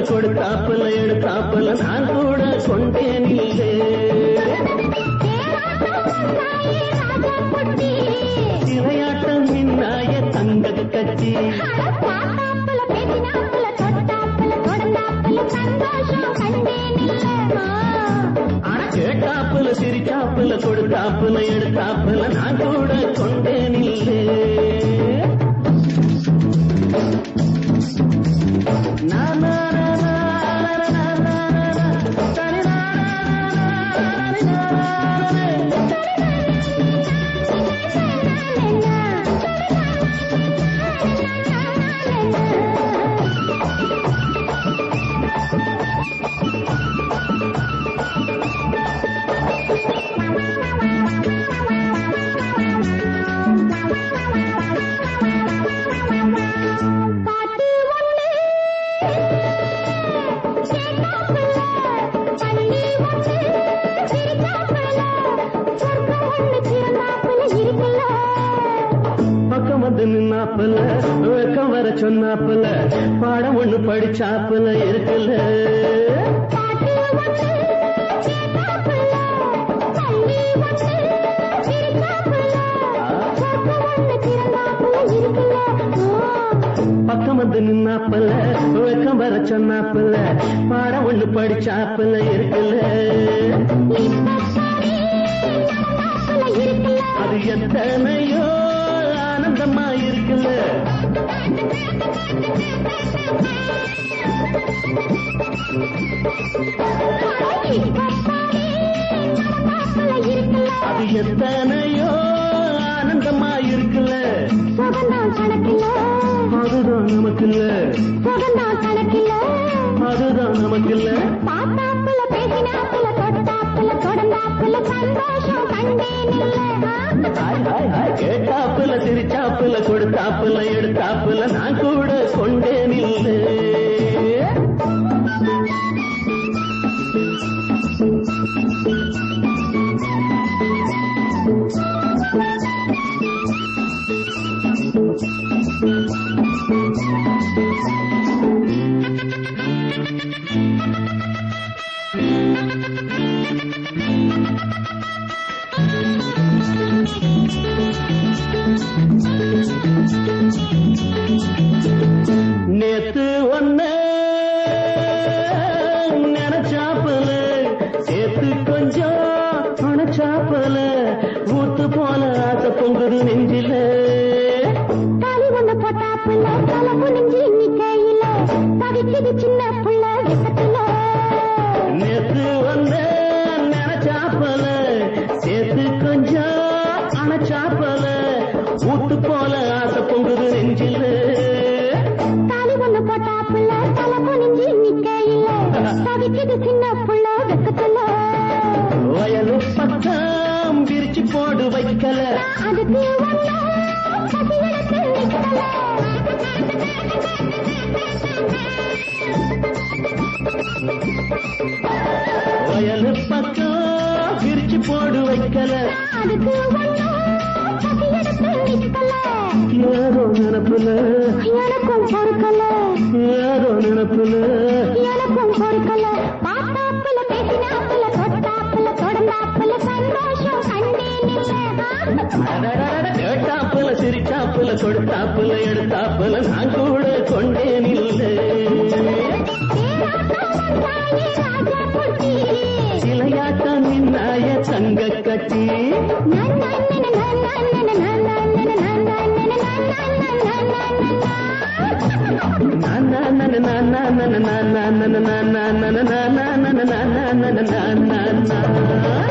கொடுத்தாப்புல எடுத்தாப்புல நான் கூட கொண்டேன் இல்லை சிலையாட்டம் நின்னாய தங்க கட்டி கேட்டாப்புல சிரிச்சாப்புல கொடுத்தாப்புல எடுத்தாப்புல நான் கூட கொண்டேன் இல்லை நின்னாப்புல வெக்கம் வர சொன்னாப்புல பாடம் ஒண்ணு படிச்சாப்புல இருக்குல்ல பக்கம் வந்து நின்னாப்புல வெக்கம் வர சொன்னாப்புல பாடம் ஒண்ணு படிச்சாப்புல இருக்குல்ல அது எத்தனையோ ஆனந்தமா இருக்குல்ல அது எத்தனையோ ஆனந்தமா இருக்குல்ல அதுதான் நமக்கு இல்ல அதுதான் நமக்கு இல்ல கேட்டாப்புல சிரிச்சாப்புல கொடுத்தாப்புல எடுத்தாப்புல நான் கூட கொண்டேன் இல்லை நேத்து ஒன்ன நினைச்சாப்புல சேர்த்து கொஞ்சம் அணைச்சாப்புல ஊத்து போல ஆசை பொங்குது நெஞ்சில தாலி ஒண்ணு போட்டாப்புல தலை புனிஞ்சு நிக்கையில தவிக்குது சின்ன புள்ள வெக்கத்துல நேத்து ஒன்ன நினைச்சாப்புல சேர்த்து கொஞ்சம் அணைச்சாப்புல ஊத்து போல ஆசை பொங்குது நெஞ்சில வயலு பக்கம் விரிச்சு போடு வைக்கல வயலு பக்கம் விரிச்சு போடு வைக்கல ஏதோ நினப்புல எனக்கும் பொறுக்கல ஏதோ நினப்புல எனக்கும் பொறுக்கல பாத்தாப்புல பேசினாப்புல தொட்டாப்புல தொடர்ந்தாப்புல சந்தோஷம் கண்டேன் கேட்டாப்புல சிரிச்சாப்புல கொடுத்தாப்புல எடுத்தாப்புல நான் கூட கொண்டேன் இல்லை சிலையாட்டம் நின்னாய தங்க கட்டி na na na na na na na na na na na na na na na